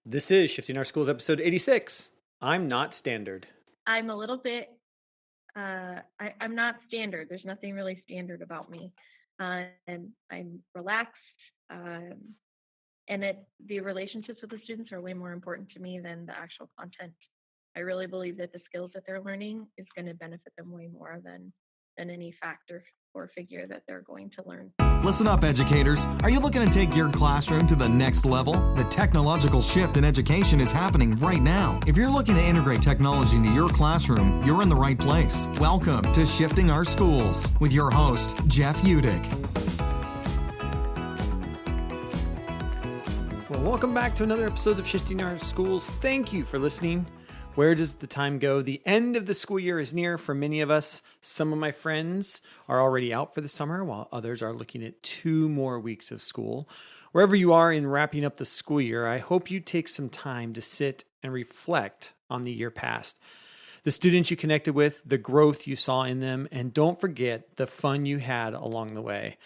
This is Shifting Our Schools, episode 86. I'm not standard. I'm a little bit, I'm not standard. There's nothing really standard about me. I'm relaxed, and the relationships with the students are way more important to me than the actual content. I really believe that the skills that they're learning is going to benefit them way more than any factor or figure that they're going to learn. Listen up, educators. Are you looking to take your classroom to the next level? The technological shift in education is happening right now. If you're looking to integrate technology into your classroom, you're in the right place. Welcome to Shifting Our Schools with your host, Jeff Udick. Well, welcome back to another episode of Shifting Our Schools. Thank you for listening. Where does the time go? The end of the school year is near for many of us. Some of my friends are already out for the summer, while others are looking at 2 more weeks of school. Wherever you are in wrapping up the school year, I hope you take some time to sit and reflect on the year past. The students you connected with, the growth you saw in them, and don't forget the fun you had along the way.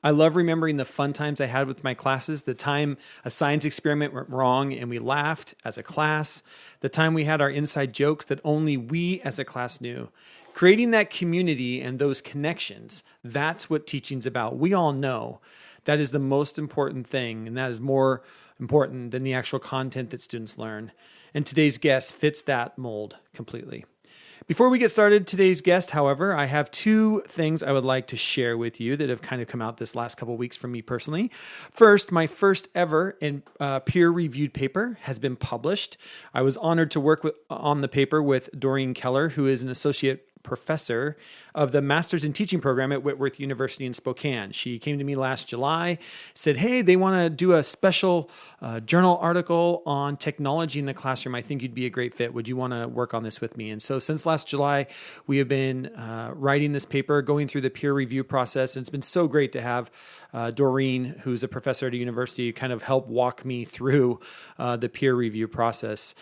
I love remembering the fun times I had with my classes, the time a science experiment went wrong and we laughed as a class, the time we had our inside jokes that only we as a class knew. Creating that community and those connections, that's what teaching's about. We all know that is the most important thing, and that is more important than the actual content that students learn. And today's guest fits that mold completely. Before we get started, today's guest, however, I have 2 things I would like to share with you that have kind of come out this last couple of weeks from me personally. First, my first ever peer-reviewed paper has been published. I was honored to work on the paper with Doreen Keller, who is an associate professor of the Master's in Teaching program at Whitworth University in Spokane. She came to me last July, said, hey, they want to do a special journal article on technology in the classroom. I think you'd be a great fit. Would you want to work on this with me? And so since last July, we have been writing this paper, going through the peer review process. And it's been so great to have Doreen, who's a professor at a university, kind of help walk me through the peer review process.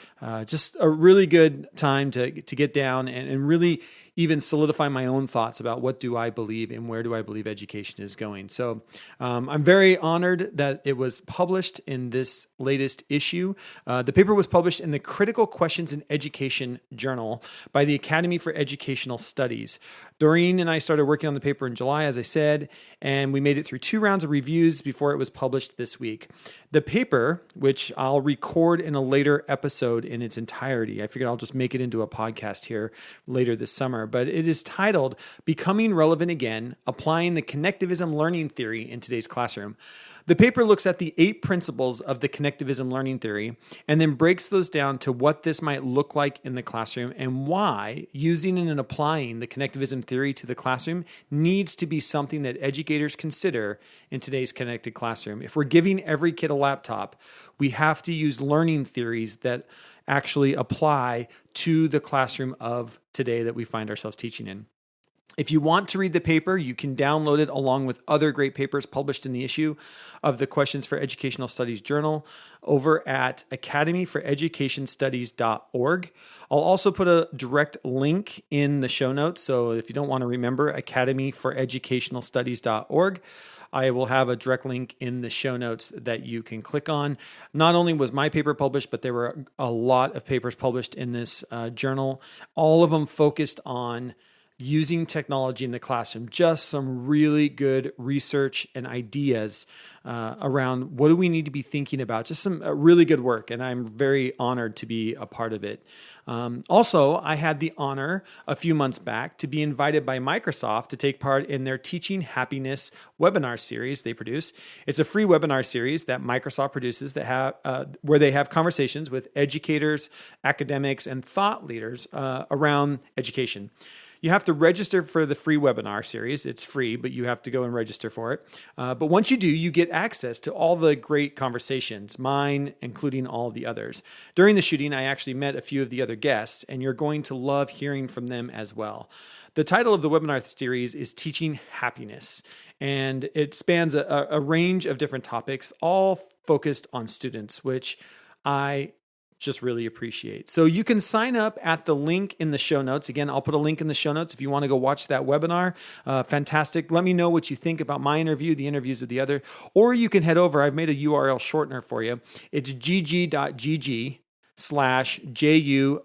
Just a really good time to get down and really even solidify my own thoughts about what do I believe and where do I believe education is going. So I'm very honored that it was published in this latest issue. The paper was published in the Critical Questions in Education Journal by the Academy for Educational Studies. Doreen and I started working on the paper in July, as I said, and we made it through 2 rounds of reviews before it was published this week. The paper, which I'll record in a later episode in its entirety, I figured I'll just make it into a podcast here later this summer, but it is titled Becoming Relevant Again, Applying the Connectivism Learning Theory in Today's Classroom. The paper looks at the 8 principles of the connectivism learning theory and then breaks those down to what this might look like in the classroom and why using and applying the connectivism theory to the classroom needs to be something that educators consider in today's connected classroom. If we're giving every kid a laptop, we have to use learning theories that actually apply to the classroom of today that we find ourselves teaching in. If you want to read the paper, you can download it along with other great papers published in the issue of the Questions for Educational Studies Journal over at academyforeducationstudies.org. I'll also put a direct link in the show notes. So if you don't want to remember, academyforeducationalstudies.org. I will have a direct link in the show notes that you can click on. Not only was my paper published, but there were a lot of papers published in this journal, all of them focused on using technology in the classroom. Just some really good research and ideas around what do we need to be thinking about. Just some really good work, and I'm very honored to be a part of it. Also, I had the honor a few months back to be invited by Microsoft to take part in their Teaching Happiness webinar series they produce. It's a free webinar series that Microsoft produces that have where they have conversations with educators, academics, and thought leaders around education. You have to register for the free webinar series. It's free, but you have to go and register for it. But once you do, you get access to all the great conversations, mine, including all the others. During the shooting, I actually met a few of the other guests, and you're going to love hearing from them as well. The title of the webinar series is Teaching Happiness, and it spans a range of different topics, all focused on students, which I just really appreciate. So you can sign up at the link in the show notes. Again, I'll put a link in the show notes if you want to go watch that webinar. Fantastic. Let me know what you think about my interview, the interviews of the other, or you can head over. I've made a URL shortener for you. It's gg.gg/JU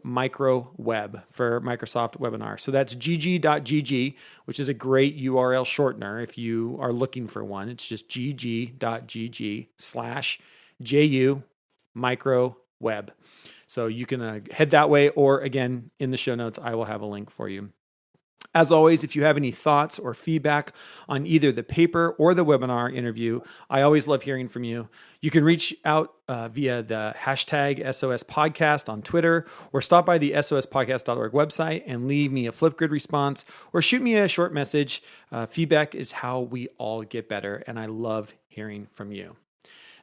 microweb for Microsoft Webinar. So that's gg.gg, which is a great URL shortener if you are looking for one. It's just gg.gg/JU microweb. So you can head that way, or again, in the show notes, I will have a link for you. As always, if you have any thoughts or feedback on either the paper or the webinar interview, I always love hearing from you. You can reach out via the hashtag SOS Podcast on Twitter, or stop by the sospodcast.org website and leave me a Flipgrid response, or shoot me a short message. Feedback is how we all get better, and I love hearing from you.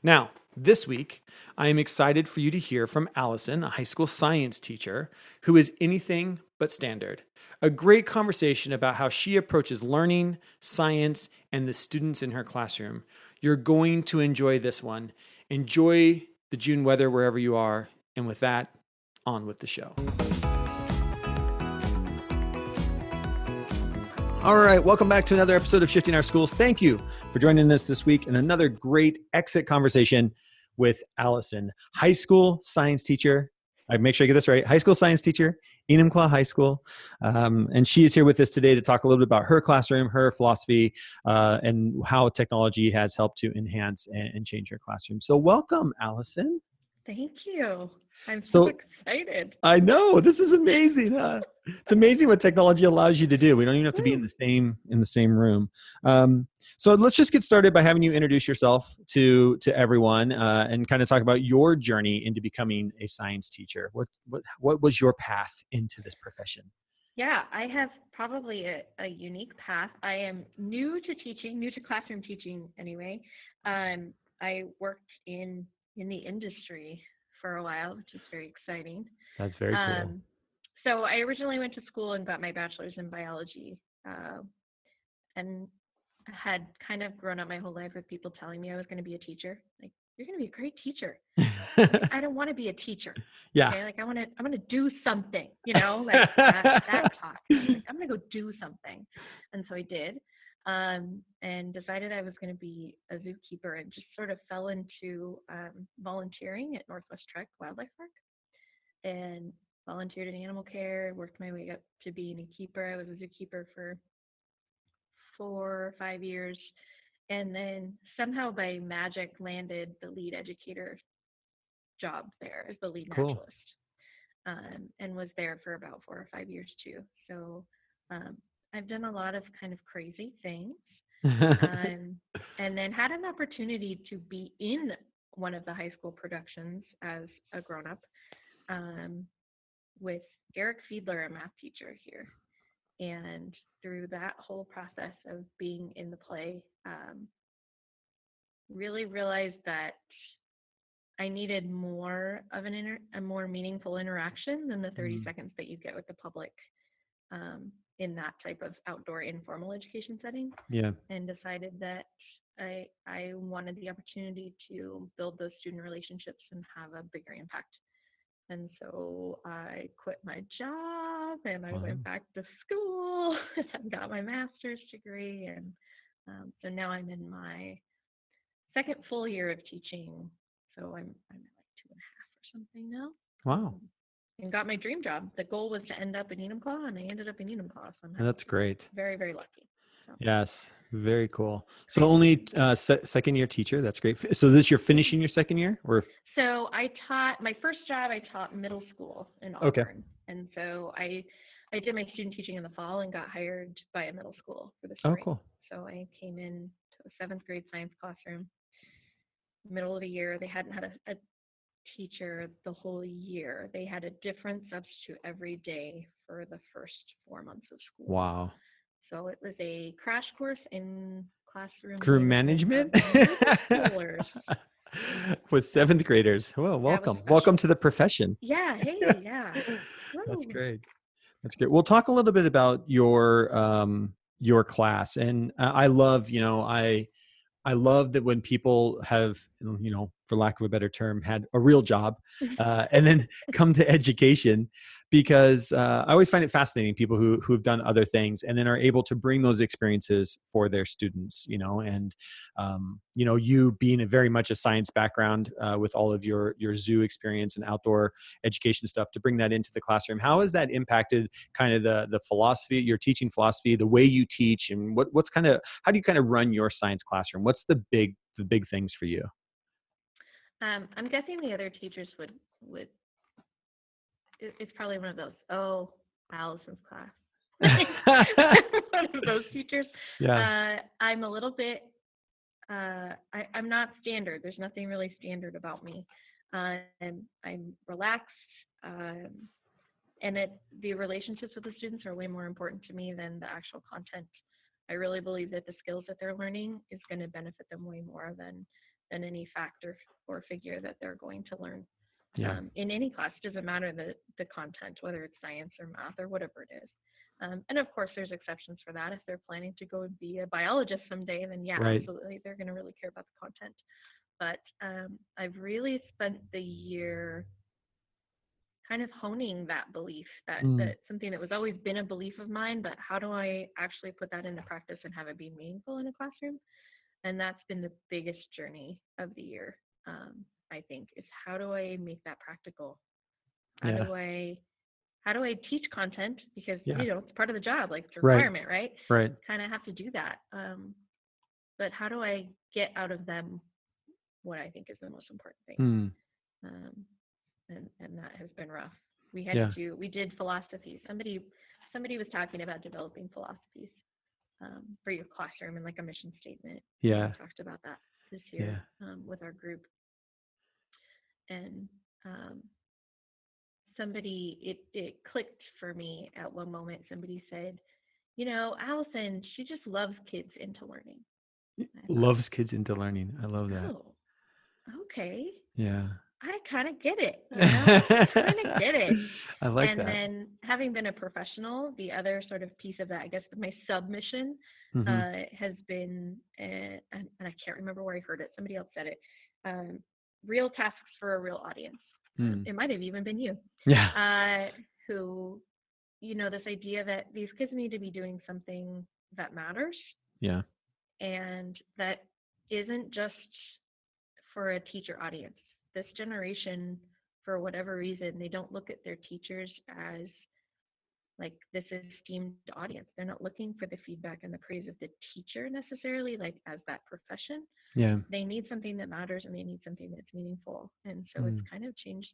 Now, this week, I am excited for you to hear from Allison, a high school science teacher who is anything but standard. A great conversation about how she approaches learning, science, and the students in her classroom. You're going to enjoy this one. Enjoy the June weather wherever you are. And with that, on with the show. All right, welcome back to another episode of Shifting Our Schools. Thank you for joining us this week in another great exit conversation with Allison, high school science teacher. I make sure I get this right. High school science teacher, Enumclaw High School. And she is here with us today to talk a little bit about her classroom, her philosophy, and how technology has helped to enhance and change her classroom. So welcome, Allison. Thank you. I'm so excited. I know, this is amazing. It's amazing what technology allows you to do. We don't even have to be in the same room. So let's just get started by having you introduce yourself to everyone and kind of talk about your journey into becoming a science teacher. What was your path into this profession? Yeah, I have probably a unique path. I am new to teaching, new to classroom teaching anyway. I worked in the industry for a while, which is very exciting. That's very cool. So I originally went to school and got my bachelor's in biology, and had kind of grown up my whole life with people telling me I was going to be a teacher. Like, you're going to be a great teacher. Like, I don't want to be a teacher. Yeah. Okay? Like, I'm going to do something, like that talk. Like, I'm going to go do something. And so I did, and decided I was going to be a zookeeper, and just sort of fell into volunteering at Northwest Trek Wildlife Park, and volunteered in animal care, worked my way up to being a keeper. I was a zookeeper for 4 or 5 years, and then somehow by magic landed the lead educator job there as the lead naturalist, and was there for about 4 or 5 years too. So I've done a lot of kind of crazy things, and then had an opportunity to be in one of the high school productions as a grown-up, with Eric Fiedler, a math teacher here. And through that whole process of being in the play, really realized that I needed more of a more meaningful interaction than the 30 seconds that you get with the public in that type of outdoor informal education setting. Yeah. And decided that I wanted the opportunity to build those student relationships and have a bigger impact. And so I quit my job and I went back to school and got my master's degree. And so now I'm in my second full year of teaching. So I'm at like 2.5 or something now. Wow. And got my dream job. The goal was to end up in Enumclaw, and I ended up in Enumclaw. So That's great. Very, very lucky. So. Yes. Very cool. So only second year teacher. That's great. So you're finishing your second year, or? So I taught, my first job, I taught middle school in Auburn. Okay. And so I did my student teaching in the fall and got hired by a middle school for the spring. Oh, cool. So I came in to a 7th grade science classroom, middle of the year. They hadn't had a teacher the whole year. They had a different substitute every day for the first 4 months of school. Wow. So it was a crash course in classroom crew management with 7th graders. Well, welcome to the profession. Yeah. Hey, yeah. That's great. That's great. We'll talk a little bit about your class, and I love, I love that when people have, for lack of a better term, had a real job, and then come to education, because I always find it fascinating, people who have done other things and then are able to bring those experiences for their students, and you being very much a science background, with all of your zoo experience and outdoor education stuff, to bring that into the classroom. How has that impacted kind of the philosophy, your teaching philosophy, the way you teach, and how do you kind of run your science classroom? What's the big things for you? I'm guessing the other teachers would it's probably one of those, oh, Allison's class. One of those teachers. Yeah. I'm a little bit, I'm not standard. There's nothing really standard about me. I'm relaxed, and the relationships with the students are way more important to me than the actual content. I really believe that the skills that they're learning is going to benefit them way more than any factor or figure that they're going to learn. Yeah. In any class. It doesn't matter the content, whether it's science or math or whatever it is. And of course, there's exceptions for that. If they're planning to go be a biologist someday, then yeah, Right. absolutely, they're going to really care about the content. But I've really spent the year kind of honing that belief, that something that was always been a belief of mine, but how do I actually put that into practice and have it be meaningful in a classroom? And that's been the biggest journey of the year. I think, is how do I make that practical? How do I teach content? Because it's part of the job, like it's a requirement, right? Right. Kind of have to do that. But how do I get out of them what I think is the most important thing? And that has been rough. We did philosophy. Somebody was talking about developing philosophies for your classroom and like a mission statement. Yeah. We talked about that this year with our group. And it clicked for me at one moment. Somebody said, Allison, she just loves kids into learning. Loves kids into learning. I love that. Oh, okay. Yeah. I kind of get it. I kind of get it. I like and that. And then having been a professional, the other sort of piece of that, I guess my submission has been, and I can't remember where I heard it. Somebody else said it. Real tasks for a real audience. It might have even been you. Yeah. Who, this idea that these kids need to be doing something that matters. Yeah. And that isn't just for a teacher audience. This generation, for whatever reason, they don't look at their teachers as like this esteemed audience. They're not looking for the feedback and the praise of the teacher necessarily, like as that profession. Yeah. They need something that matters and they need something that's meaningful. And so it's kind of changed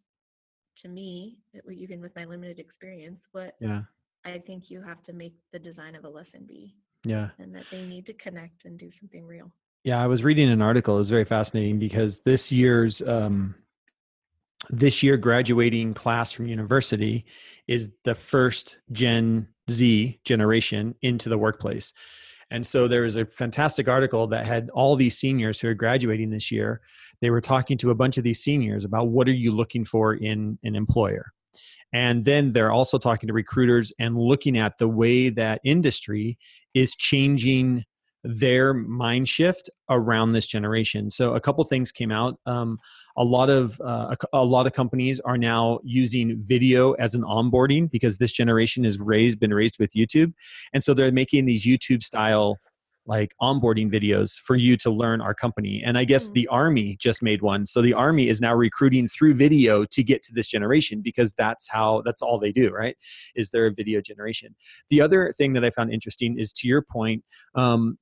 to me, even with my limited experience, what I think you have to make the design of a lesson be. Yeah. And that they need to connect and do something real. Yeah. I was reading an article. It was very fascinating because this year graduating class from university is the first Gen Z generation into the workplace. And so there was a fantastic article that had all these seniors who are graduating this year. They were talking to a bunch of these seniors about what are you looking for in an employer? And then they're also talking to recruiters and looking at the way that industry is changing their mind shift around this generation. So a couple things came out. A lot of companies are now using video as an onboarding because this generation is been raised with YouTube, and so they're making these YouTube style like onboarding videos for you to learn our company. And I guess the Army just made one. So the Army is now recruiting through video to get to this generation because that's all they do, right? Is they're a video generation. The other thing that I found interesting is, to your point,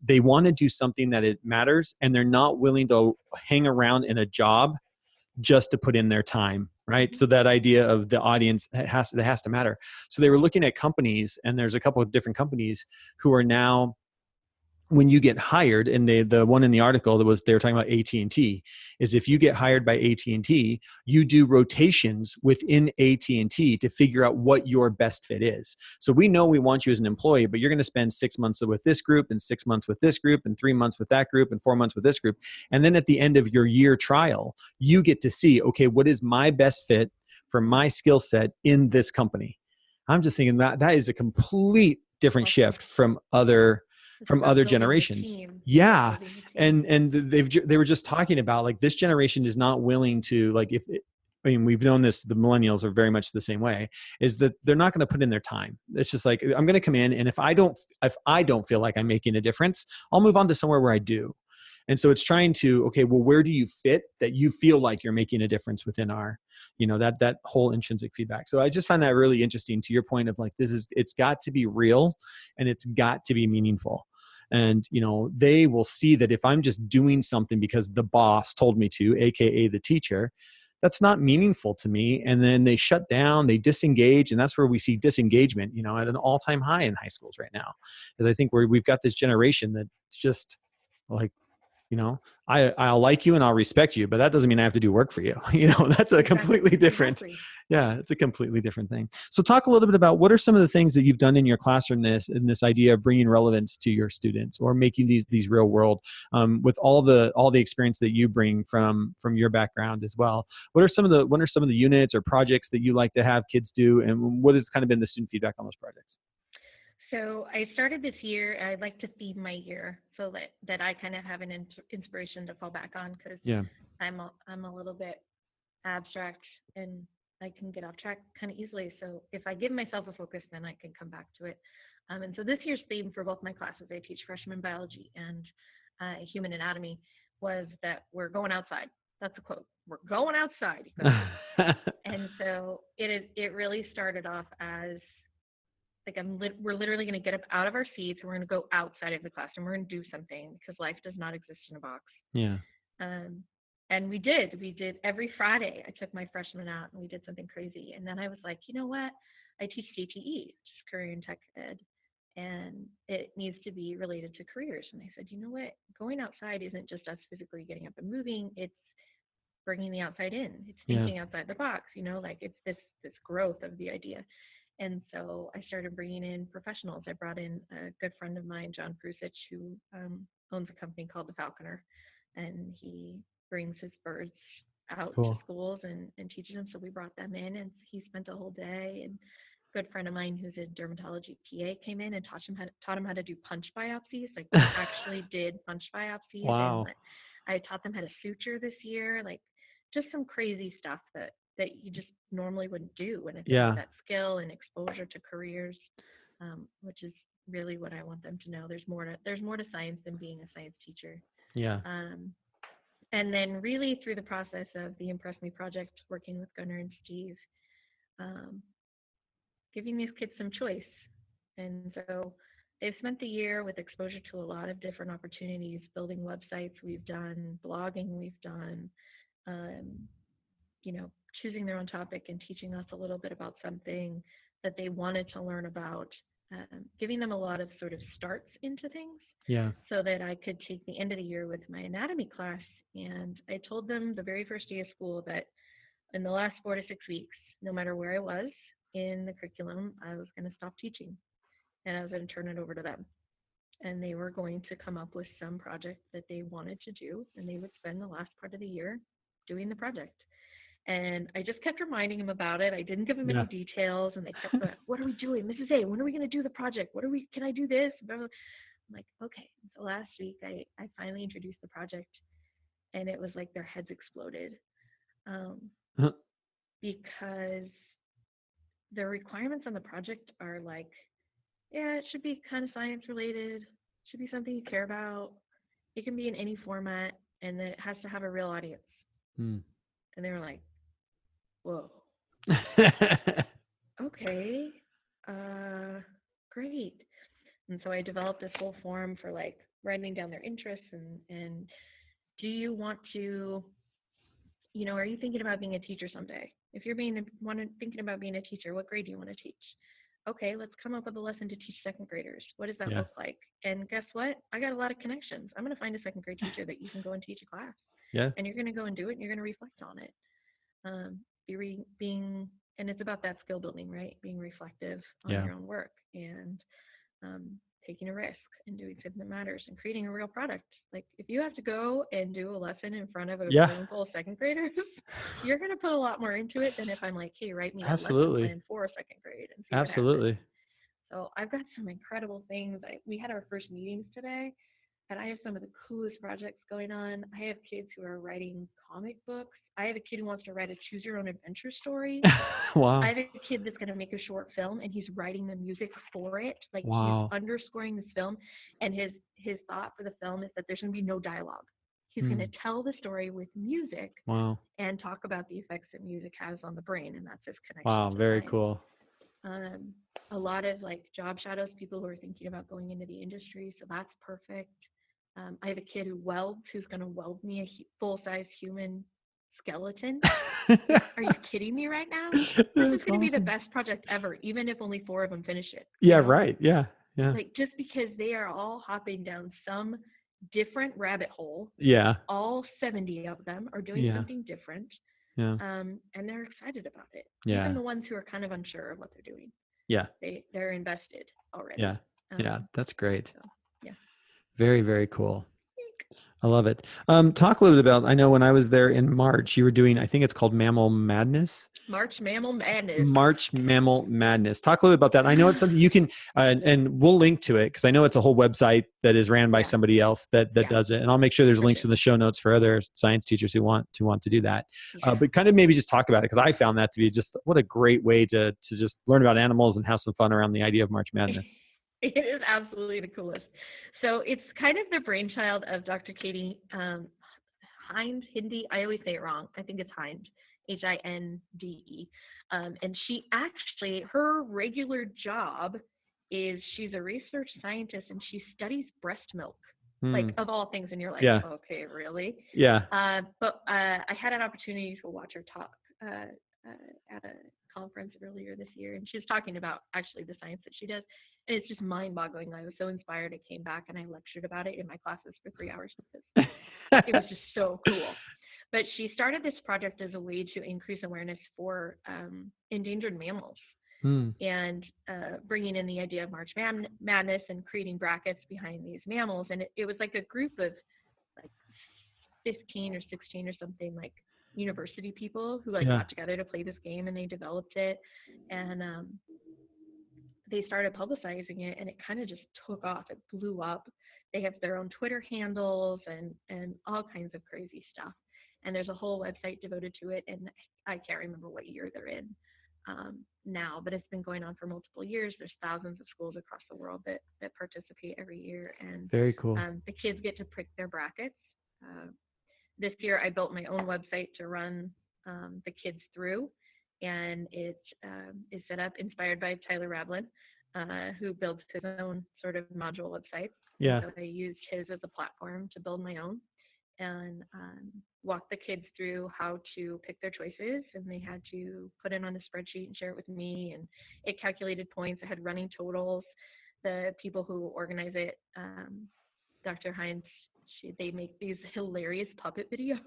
they want to do something that it matters and they're not willing to hang around in a job just to put in their time, right? So that idea of the audience has to matter. So they were looking at companies, and there's a couple of different companies who are now, when you get hired, and the one in the article they were talking about AT&T, is if you get hired by AT&T, you do rotations within AT&T to figure out what your best fit is. So we know we want you as an employee, but you're going to spend 6 months with this group and 6 months with this group and 3 months with that group and 4 months with this group. And then at the end of your year trial, you get to see, okay, what is my best fit for my skill set in this company? I'm just thinking that is a complete different shift from other It's from about other building the generations. team. Yeah. Building the team. And they were just talking about like this generation is not willing to like, I mean, we've known this, the millennials are very much the same way, is that they're not going to put in their time. It's just like, I'm going to come in, and if I don't feel like I'm making a difference, I'll move on to somewhere where I do. And so it's trying to, okay, well, where do you fit that you feel like you're making a difference within our, that whole intrinsic feedback. So I just find that really interesting, to your point of like, it's got to be real and it's got to be meaningful. And, they will see that if I'm just doing something because the boss told me to, AKA the teacher, that's not meaningful to me. And then they shut down, they disengage. And that's where we see disengagement, at an all-time high in high schools right now. Because I think we've got this generation that just like, I'll like you and I'll respect you, but that doesn't mean I have to do work for you. That's a completely different, yeah, it's a completely different thing. So talk a little bit about what are some of the things that you've done in your classroom, in this idea of bringing relevance to your students or making these real world, with all the experience that you bring from your background as well. What are some of the units or projects that you like to have kids do, and what has kind of been the student feedback on those projects? So I started this year. I like to theme my year so that I kind of have an inspiration to fall back on, because I'm a little bit abstract and I can get off track kind of easily. So if I give myself a focus, then I can come back to it. And so this year's theme for both my classes, I teach freshman biology and human anatomy, was that we're going outside. That's a quote. We're going outside. And so it really started off as like we're literally going to get up out of our seats and we're going to go outside of the classroom. We're going to do something, because life does not exist in a box. Yeah. And we did every Friday. I took my freshmen out and we did something crazy. And then I was like, you know what? I teach CTE, which is career and tech ed, and it needs to be related to careers. And I said, you know what? Going outside isn't just us physically getting up and moving. It's bringing the outside in. It's thinking outside the box, like it's this growth of the idea. And so I started bringing in professionals. I brought in a good friend of mine, John Prusich, who owns a company called The Falconer, and he brings his birds out to schools and teaches them. So we brought them in, and he spent a whole day. And a good friend of mine who's a dermatology PA came in and taught him how to do punch biopsies. Like we actually did punch biopsies. Wow. And I taught them how to suture this year, like just some crazy stuff that you just normally wouldn't do. And it's that skill and exposure to careers, which is really what I want them to know. There's more to science than being a science teacher. Yeah. And then really through the process of the Impress Me project, working with Gunnar and Steve, giving these kids some choice. And so they've spent the year with exposure to a lot of different opportunities, building websites we've done, blogging we've done, choosing their own topic and teaching us a little bit about something that they wanted to learn about, giving them a lot of sort of starts into things. Yeah. So that I could take the end of the year with my anatomy class. And I told them the very first day of school that in the last 4 to 6 weeks, no matter where I was in the curriculum, I was going to stop teaching and I was going to turn it over to them. And they were going to come up with some project that they wanted to do, and they would spend the last part of the year doing the project. And I just kept reminding them about it. I didn't give them any details, and they kept going, what are we doing? Mrs. A, when are we going to do the project? Can I do this? I'm like, okay. So last week, I finally introduced the project, and it was like their heads exploded, because the requirements on the project are like, it should be kind of science related, should be something you care about. It can be in any format, and then it has to have a real audience. And they were like, whoa. Okay, great. And so I developed this whole form for like writing down their interests and do you want to, are you thinking about being a teacher someday? If you're thinking about being a teacher, what grade do you want to teach? Okay, let's come up with a lesson to teach second graders. What does that look like? And guess what? I got a lot of connections. I'm going to find a second grade teacher that you can go and teach a class. Yeah. And you're going to go and do it, and you're going to reflect on it. And it's about that skill building, right? Being reflective on your own work and taking a risk and doing something that matters and creating a real product. Like if you have to go and do a lesson in front of a room full of second graders, you're going to put a lot more into it than if I'm like, hey, write me a lesson plan for second grade. And see what happens. So I've got some incredible things. We had our first meetings today, and I have some of the coolest projects going on. I have kids who are writing comic books. I have a kid who wants to write a choose your own adventure story. I Wow. have a kid that's going to make a short film, and he's writing the music for it. Like, he's Wow. underscoring this film, and his thought for the film is that there's going to be no dialogue. He's Hmm. going to tell the story with music Wow. and talk about the effects that music has on the brain, and that's his connection Wow. to Very science. cool. A lot of like job shadows, people who are thinking about going into the industry, so that's perfect. I have a kid who welds, who's going to weld me a full-size human skeleton. Like, are you kidding me right now? This is That's going to be the awesome. best project ever, even if only 4 of them finish it. Yeah. You know? Right. Yeah. Yeah. Like, just because they are all hopping down some different rabbit hole, Yeah. all 70 of them are doing Yeah. something different, Yeah. and they're excited about it. Yeah. Even the ones who are kind of unsure of what they're doing, Yeah. they're invested already. Yeah. Yeah. That's great. So, yeah. Very, very cool. I love it. Talk a little bit about, I know when I was there in March, you were doing, I think it's called Mammal Madness. March Mammal Madness. March Mammal Madness. Talk a little bit about that. I know it's something you can, and we'll link to it because I know it's a whole website that is ran by Yeah. somebody else that Yeah. does it. And I'll make sure there's For links sure. in the show notes for other science teachers who want to do that. Yeah. But kind of maybe just talk about it because I found that to be just what a great way to just learn about animals and have some fun around the idea of March Madness. It is absolutely the coolest. So it's kind of the brainchild of Dr. Katie Hindi. I always say it wrong. I think it's Hind, Hinde. And she actually, her regular job is she's a research scientist and she studies breast milk, like of all things. And you're like, Yeah. okay, really? Yeah. But I had an opportunity to watch her talk at a conference earlier this year, and she was talking about actually the science that she does. And it's just mind-boggling. I was so inspired. I came back and I lectured about it in my classes for 3 hours because it was just so cool. But she started this project as a way to increase awareness for endangered mammals and bringing in the idea of March Madness and creating brackets behind these mammals. And it was like a group of like 15 or 16 or something, like university people who like got together to play this game, and they developed it. And they started publicizing it, and it kind of just took off. It blew up. They have their own Twitter handles and all kinds of crazy stuff. And there's a whole website devoted to it. And I can't remember what year they're in now, but it's been going on for multiple years. There's thousands of schools across the world that participate every year. And very cool. The kids get to pick their brackets. This year, I built my own website to run the kids through. And it is set up, inspired by Tyler Rablin, who builds his own sort of module website. Yeah. So I used his as a platform to build my own and walk the kids through how to pick their choices. And they had to put it on a spreadsheet and share it with me. And it calculated points. I had running totals. The people who organize it, Dr. Hines, they make these hilarious puppet videos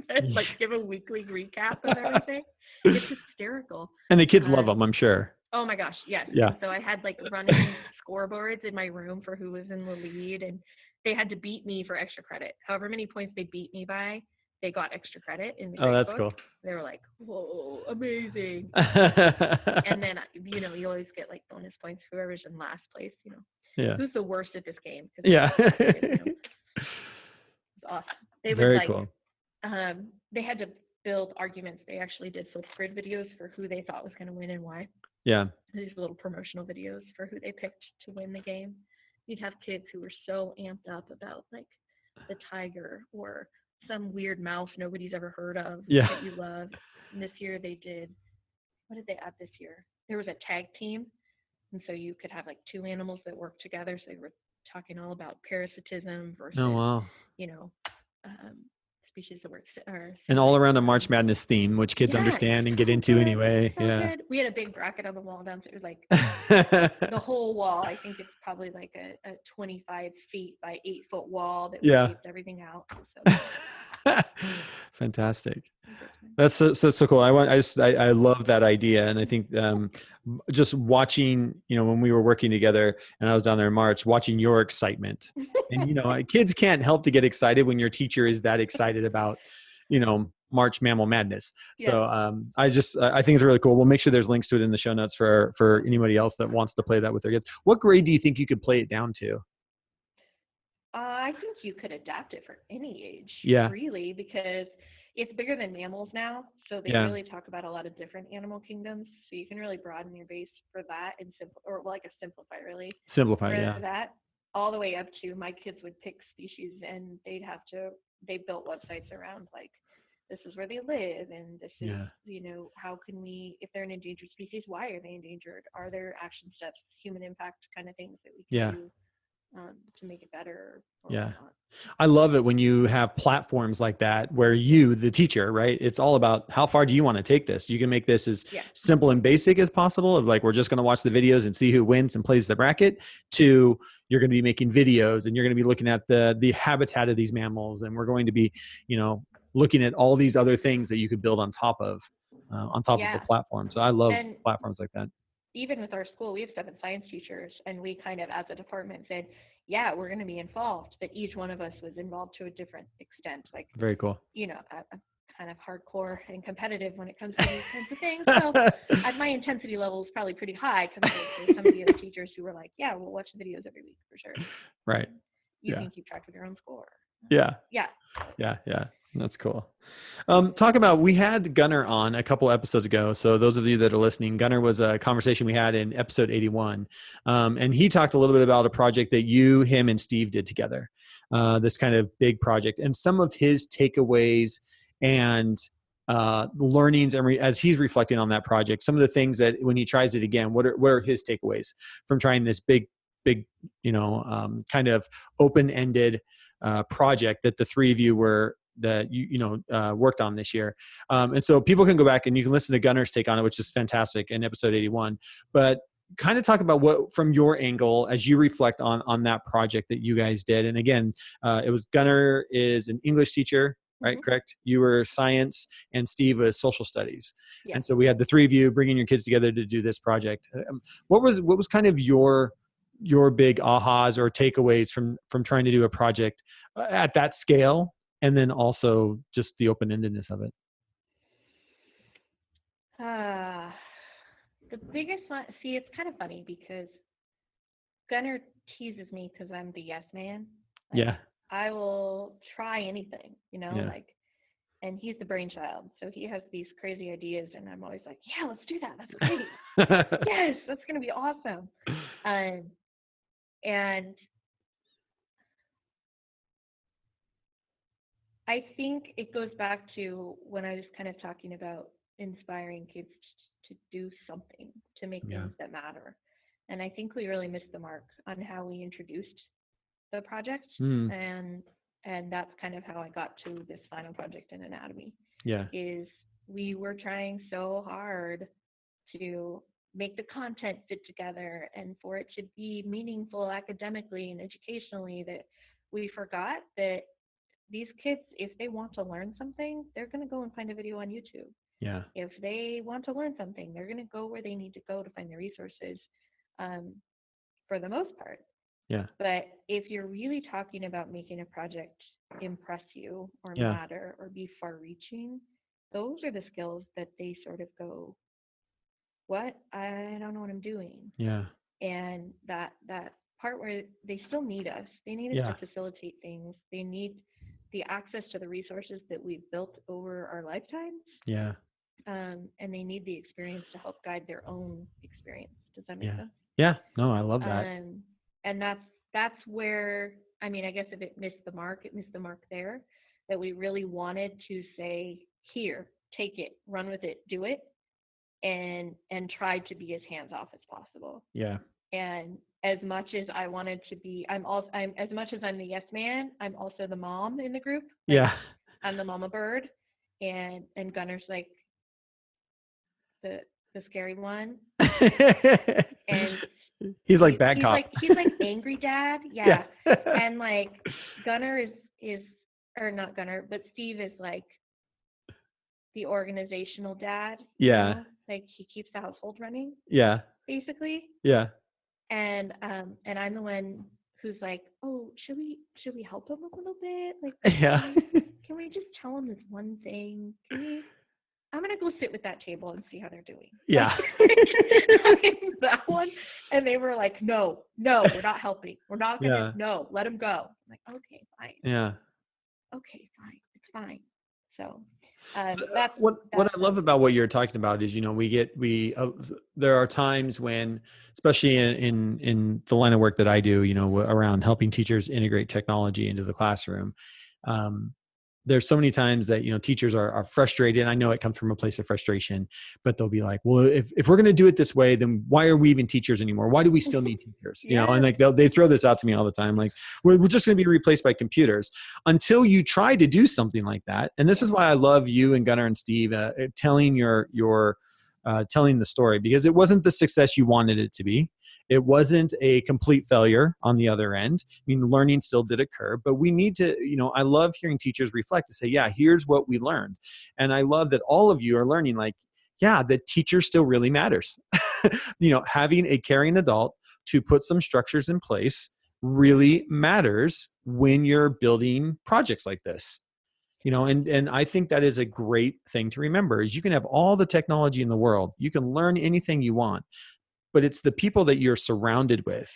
that like give a weekly recap of everything. It's hysterical. And the kids love them, I'm sure. Oh my gosh, yes. Yeah. And so I had like running scoreboards in my room for who was in the lead, and they had to beat me for extra credit. However many points they beat me by, they got extra credit in the grade that's book. cool. They were like, whoa, amazing. And then, you always get like bonus points, whoever's in last place, who's the worst at this game. Yeah. It's awesome. They would very cool. They had to build arguments. They actually did Flipgrid videos for who they thought was going to win and why. Yeah. These little promotional videos for who they picked to win the game. You'd have kids who were so amped up about like the tiger or some weird mouse nobody's ever heard of that you love. And this year they did, what did they add this year? There was a tag team. And so you could have like 2 animals that work together. So they were talking all about parasitism versus, species that work. And all around a March Madness theme, which kids understand and get into anyway. So good. We had a big bracket on the wall downstairs, like the whole wall. I think it's probably like a 25 feet by 8 foot wall that taped everything out. So. Fantastic. That's so cool. I love that idea. And I think just watching, when we were working together and I was down there in March, watching your excitement and, kids can't help to get excited when your teacher is that excited about, March Mammal Madness. Yeah. So I think it's really cool. We'll make sure there's links to it in the show notes for anybody else that wants to play that with their kids. What grade do you think you could play it down to? I think you could adapt it for any age, Yeah. really, because it's bigger than mammals now. So they Yeah. really talk about a lot of different animal kingdoms. So you can really broaden your base for that and simplify really Simplify, for yeah. that, all the way up to my kids would pick species and they built websites around like, this is where they live and this is, Yeah. how can we, if they're an endangered species, why are they endangered? Are there action steps, human impact kind of things that we can Yeah. do to make it better or Yeah. whatnot? I love it when you have platforms like that where you, the teacher, right? It's all about how far do you want to take this? You can make this as simple and basic as possible of like, we're just going to watch the videos and see who wins and plays the bracket, to you're going to be making videos and you're going to be looking at the habitat of these mammals. And we're going to be, looking at all these other things that you could build on top of a platform. So I love platforms like that. Even with our school, we have 7 science teachers, and we kind of, as a department, said, yeah, we're going to be involved, but each one of us was involved to a different extent. Like, very cool. I'm kind of hardcore and competitive when it comes to these kinds of things. So my intensity level is probably pretty high compared to some of the other teachers who were like, yeah, we'll watch the videos every week for sure. Right. You can keep track of your own score. Yeah. Yeah. That's cool. We had Gunnar on a couple episodes ago. So those of you that are listening, Gunnar was a conversation we had in episode 81. And he talked a little bit about a project that him and Steve did together, this kind of big project, and some of his takeaways and learnings as he's reflecting on that project, some of the things that when he tries it again, what are his takeaways from trying this big, kind of open-ended project that the three of you worked on this year. And so people can go back and you can listen to Gunnar's take on it, which is fantastic, in episode 81, but kind of talk about what, from your angle, as you reflect on that project that you guys did. And again, it was Gunnar is an English teacher, right? Mm-hmm. Correct. You were science and Steve was social studies. Yeah. And so we had the three of you bringing your kids together to do this project. What was kind of your big ahas or takeaways from trying to do a project at that scale, and then also just the open-endedness of it? The biggest one, it's kind of funny because Gunnar teases me because I'm the yes man. Like, I will try anything, and he's the brainchild. So he has these crazy ideas and I'm always like, yeah, let's do that. That's great. Yes, that's going to be awesome. And I think it goes back to when I was kind of talking about inspiring kids to do something, to make things that matter. And I think we really missed the mark on how we introduced the project. And that's kind of how I got to this final project in anatomy. Is we were trying so hard to make the content fit together and for it to be meaningful academically and educationally, that we forgot that these kids, if they want to learn something, they're going to go and find a video on YouTube. Yeah. If they want to learn something, they're going to go where they need to go to find the resources, for the most part. Yeah. But if you're really talking about making a project impress you or matter or be far-reaching, those are the skills that they sort of go, what? I don't know what I'm doing. Yeah. And that part where they still need us. They need us to facilitate things. They need the access to the resources that we've built over our lifetimes. Yeah. And they need the experience to help guide their own experience. Does that make sense? Yeah. No, I love that. And that's where, I guess if it missed the mark there, that we really wanted to say, here, take it, run with it, do it, and tried to be as hands-off as possible. Yeah. And as much as I wanted to be, I'm as much as I'm the yes man, I'm also the mom in the group. Like, I'm the mama bird, and Gunnar's like the scary one. And he's like bad cop. He's like angry dad. Yeah. And like Gunnar is or not Gunnar, but Steve is like the organizational dad. Yeah. Like he keeps the household running. Yeah. Basically. Yeah. And I'm the one who's like, oh, should we help him a little bit? Like, can we just tell them this one thing? I'm going to go sit with that table and see how they're doing. Yeah. That one. And they were like, no, we're not helping. We're not going to, Yeah. no, let them go. I'm like, okay, fine. Yeah. Okay, fine. It's fine. So What I love about what you're talking about is, there are times when, especially in the line of work that I do, around helping teachers integrate technology into the classroom. There's so many times that, teachers are frustrated. And I know it comes from a place of frustration, but they'll be like, well, if we're going to do it this way, then why are we even teachers anymore? Why do we still need teachers? And like, they throw this out to me all the time. Like, we're just going to be replaced by computers until you try to do something like that. And this is why I love you and Gunnar and Steve telling telling the story, because it wasn't the success you wanted it to be. It wasn't a complete failure on the other end. I mean, learning still did occur, but we need to, I love hearing teachers reflect to say, yeah, here's what we learned. And I love that all of you are learning, like, yeah, the teacher still really matters. Having a caring adult to put some structures in place really matters when you're building projects like this. And I think that is a great thing to remember, is you can have all the technology in the world. You can learn anything you want, but it's the people that you're surrounded with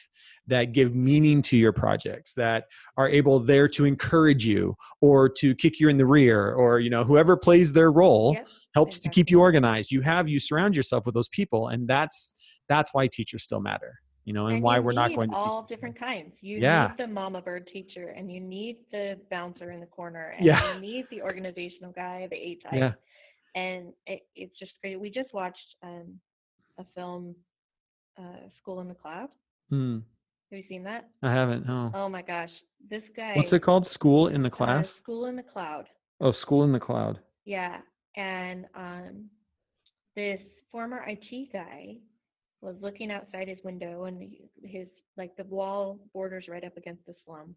that give meaning to your projects, that are able there to encourage you or to kick you in the rear, or, whoever plays their role helps to keep you organized. You surround yourself with those people. And that's why teachers still matter. And why we're not going to see all different kinds. You Yeah. need the mama bird teacher, and you need the bouncer in the corner, and Yeah. you need the organizational guy, the A-type. Yeah. And it's just great. We just watched a film, School in the Cloud. Hmm. Have you seen that? I haven't. No. Oh my gosh, this guy. What's it called? School in the Class? School in the Cloud. Oh, School in the Cloud. Yeah, and this former IT guy was looking outside his window, and his like the wall borders right up against the slum.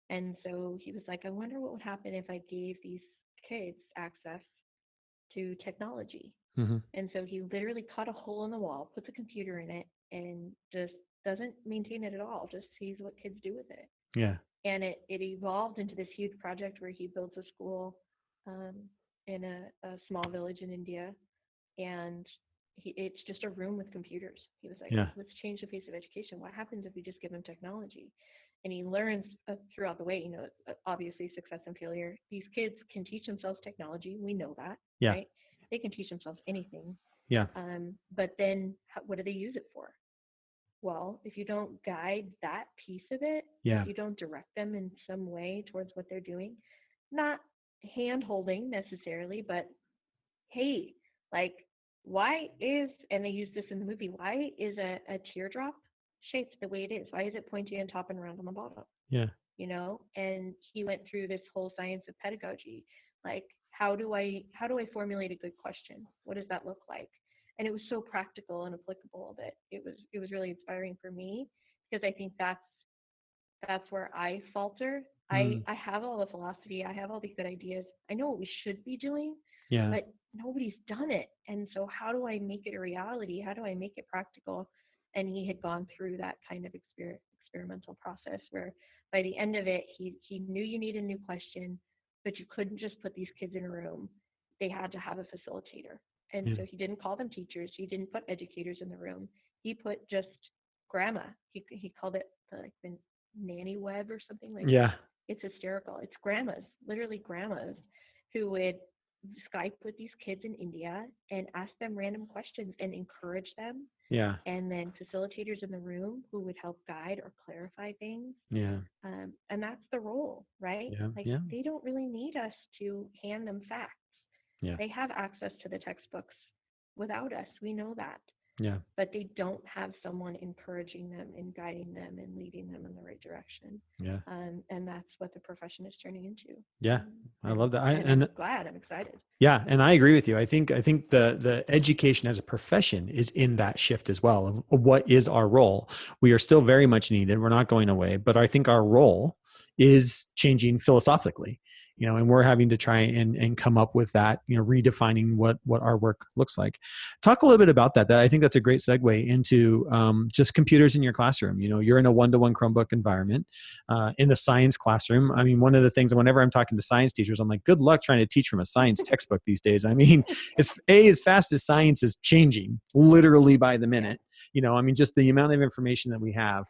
And so he was like, I wonder what would happen if I gave these kids access to technology. Mm-hmm. And so he literally cut a hole in the wall, puts a computer in it, and just doesn't maintain it at all, just sees what kids do with it. Yeah. And it evolved into this huge project where he builds a school in a small village in India. And it's just a room with computers. He was like, let's change the face of education. What happens if we just give them technology? And he learns throughout the way, obviously success and failure. These kids can teach themselves technology. We know that, right? They can teach themselves anything. Yeah. But then what do they use it for? Well, if you don't guide that piece of it, if you don't direct them in some way towards what they're doing, not hand-holding necessarily, but hey, like, why is, and they use this in the movie, why is a teardrop shaped the way it is? Why is it pointy on top and round on the bottom? Yeah. And he went through this whole science of pedagogy. Like, how do I formulate a good question? What does that look like? And it was so practical and applicable that it was really inspiring for me, because I think that's where I falter. I have all the philosophy, I have all these good ideas, I know what we should be doing, but nobody's done it. And so how do I make it a reality? How do I make it practical? And he had gone through that kind of experimental process where by the end of it, he knew you need a new question, but you couldn't just put these kids in a room. They had to have a facilitator. And so he didn't call them teachers. He didn't put educators in the room. He put just grandma. He called it the nanny web or something like that. Yeah. It's hysterical. It's grandmas, literally grandmas, who would Skype with these kids in India and ask them random questions and encourage them. Yeah. And then facilitators in the room who would help guide or clarify things. Yeah. And that's the role, right? Yeah. They don't really need us to hand them facts. Yeah. They have access to the textbooks without us. We know that. Yeah. But they don't have someone encouraging them and guiding them and leading them in the right direction. Yeah. And that's what the profession is turning into. Yeah. I love that. I'm glad. I'm excited. Yeah. And I agree with you. I think the education as a profession is in that shift as well of what is our role. We are still very much needed. We're not going away, but I think our role is changing philosophically. and we're having to try and come up with that, redefining what our work looks like. Talk a little bit about that. I think that's a great segue into just computers in your classroom. You're in a one-to-one Chromebook environment in the science classroom. I mean, one of the things, whenever I'm talking to science teachers, I'm like, good luck trying to teach from a science textbook these days. I mean, as fast as science is changing literally by the minute, just the amount of information that we have.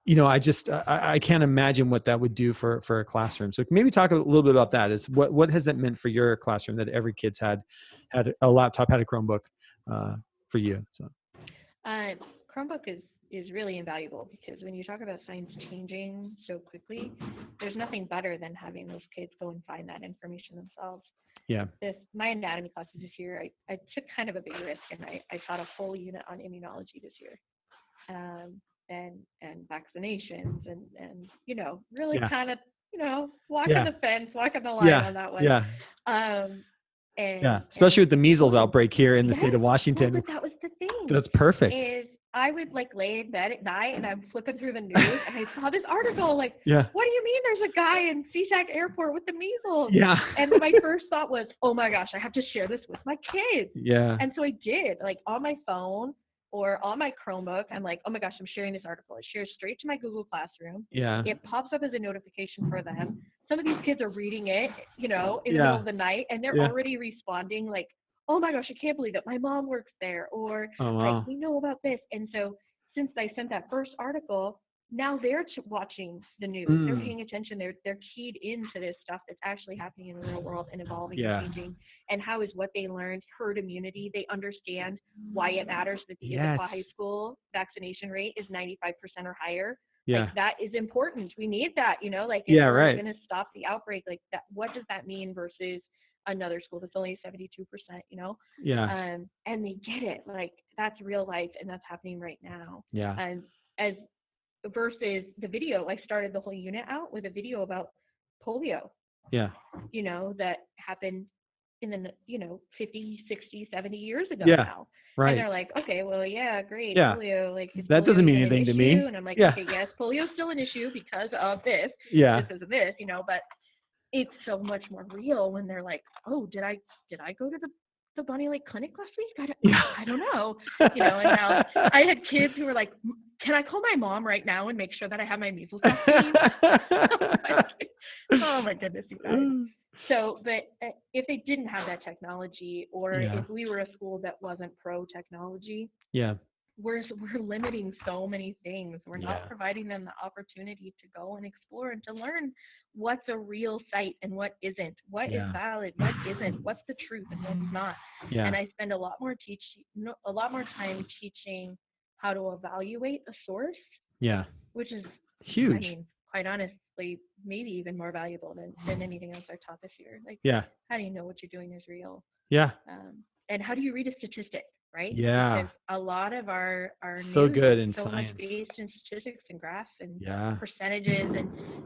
I can't imagine what that would do for a classroom. So maybe talk a little bit about that. Is what has that meant for your classroom that every kid's had a laptop, had a Chromebook for you? So Chromebook is really invaluable, because when you talk about science changing so quickly, there's nothing better than having those kids go and find that information themselves. Yeah. My anatomy classes this year, I took kind of a big risk, and I taught a full unit on immunology this year. And vaccinations and really kind of walking the fence, walking the line on that one. Especially with the measles outbreak here in the state of Washington. Well, but that was the thing. That's perfect. Is I would lay in bed at night and I'm flipping through the news and I saw this article what do you mean there's a guy in Seashack Airport with the measles? Yeah. And my first thought was, oh my gosh, I have to share this with my kids. Yeah. And so I did, on my phone or on my Chromebook. I'm like, oh my gosh, I'm sharing this article. It shares straight to my Google Classroom. Yeah. It pops up as a notification for them. Some of these kids are reading it, in the middle of the night, and they're already responding oh my gosh, I can't believe it. My mom works there, or we know about this. And so since I sent that first article, now they're watching the news. They're paying attention. They're keyed into this stuff that's actually happening in the real world and evolving and changing. And how is what they learned herd immunity? They understand why it matters that the high school vaccination rate is 95% or higher. Yeah. That is important. We need that, if we're going to stop the outbreak, that, what does that mean versus another school that's only 72%, Yeah. And they get it. That's real life, and that's happening right now. Yeah. And as versus the video, I started the whole unit out with a video about polio. Yeah. That happened in the 50, 60, 70 years ago now. Right. And they're like, okay, well, yeah, great. Yeah. Polio, that polio doesn't mean anything to me. And I'm like, okay, yes, polio is still an issue because of this. Yeah. This is this, but it's so much more real when they're like, oh, did I go to the Bunny Lake Clinic last week? I don't know. And now I had kids who were like, can I call my mom right now and make sure that I have my measles vaccine? Oh my goodness, you guys. So, but if they didn't have that technology, or if we were a school that wasn't pro technology, we're limiting so many things. We're not providing them the opportunity to go and explore and to learn what's a real site and what isn't, what is valid, what isn't, what's the truth and what's not. And I spend a lot more time teaching how to evaluate a source. Which is huge. I mean, quite honestly, maybe even more valuable than anything else I taught this year. How do you know what you're doing is real? And how do you read a statistic? Right? Yeah. Because a lot of our so news good is in so science. much based in statistics and graphs and percentages,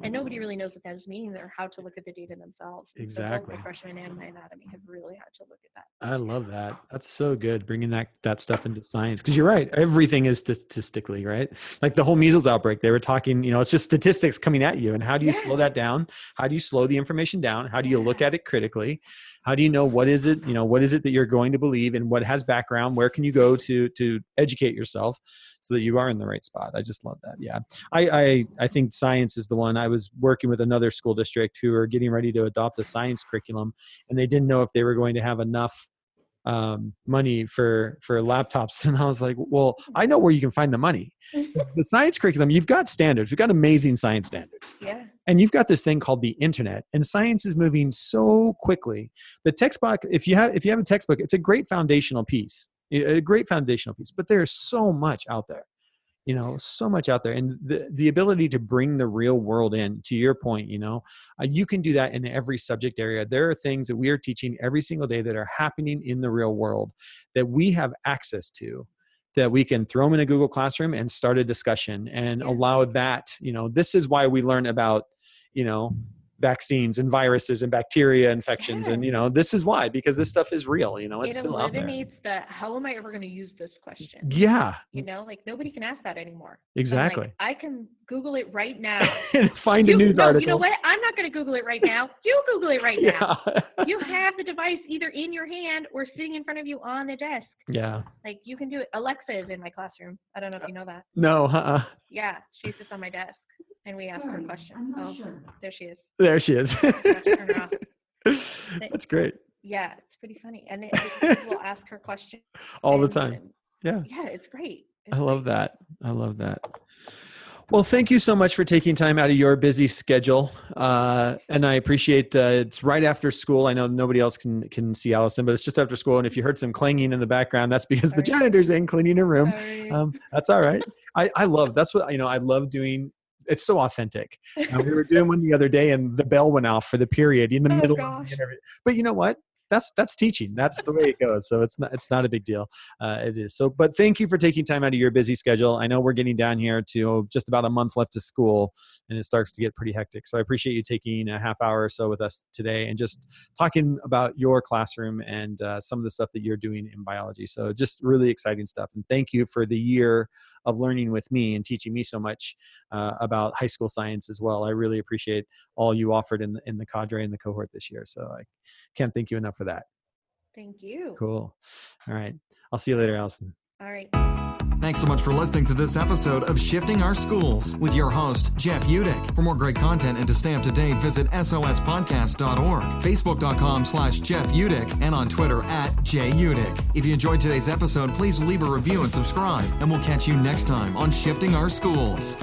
and nobody really knows what those mean or how to look at the data themselves. Exactly. So both my freshman and my anatomy have really had to look at that. I love that. That's so good, bringing that stuff into science. Because you're right, everything is statistically, right? Like the whole measles outbreak, they were talking, it's just statistics coming at you. And how do you slow that down? How do you slow the information down? How do you look at it critically? How do you know what is it that you're going to believe, and what has background? Where can you go to educate yourself so that you are in the right spot? I just love that. Yeah. I think science is the one. I was working with another school district who are getting ready to adopt a science curriculum, and they didn't know if they were going to have enough money for laptops. And I was like, well, I know where you can find the money. The science curriculum, you've got standards. We've got amazing science standards. Yeah. And you've got this thing called the internet, and science is moving so quickly. The textbook, if you have a textbook, it's a great foundational piece, but there's so much out there. So much out there. And the ability to bring the real world in, to your point, you can do that in every subject area. There are things that we are teaching every single day that are happening in the real world that we have access to, that we can throw them in a Google Classroom and start a discussion and allow that, this is why we learn about, vaccines and viruses and bacteria infections. And, this is why, because this stuff is real, it's It still out there. eliminates the, how am I ever going to use this question? Yeah, Like nobody can ask that anymore. exactly. Like, I can Google it right now. And find a news article. You know what? I'm not going to Google it right now. You Google it right now. Yeah. You have the device either in your hand or sitting in front of you on the desk. Yeah. Like you can do it. Alexa is in my classroom. I don't know if you know that. No, Yeah, she sits on my desk and we ask her questions. Oh, there she is. There she is. Turn her off. That's great. Yeah, it's pretty funny. And people will ask her questions All the time. Yeah. Yeah, it's great. I love that. I love that. Well, thank you so much for taking time out of your busy schedule. And I appreciate it's right after school. I know nobody else can see Allison, but it's just after school. And if you heard some clanging in the background, that's because the janitor's in cleaning her room. That's all right. I love doing. It's so authentic. We were doing one the other day and the bell went off for the period in the middle of the interview. But you know what? That's teaching. That's the way it goes. So it's not a big deal. It is. So, but thank you for taking time out of your busy schedule. I know we're getting down here to just about a month left to school and it starts to get pretty hectic. So I appreciate you taking a half hour or so with us today and just talking about your classroom and some of the stuff that you're doing in biology. So just really exciting stuff. And thank you for the year of learning with me and teaching me so much about high school science as well. I really appreciate all you offered in the cadre and the cohort this year. So I can't thank you enough for that. Thank you. Cool. All right. I'll see you later, Allison. All right. Thanks so much for listening to this episode of Shifting Our Schools with your host, Jeff Udick. For more great content and to stay up to date, visit sospodcast.org, facebook.com/Jeff Udick, and on Twitter @JUdick. If you enjoyed today's episode, please leave a review and subscribe, and we'll catch you next time on Shifting Our Schools.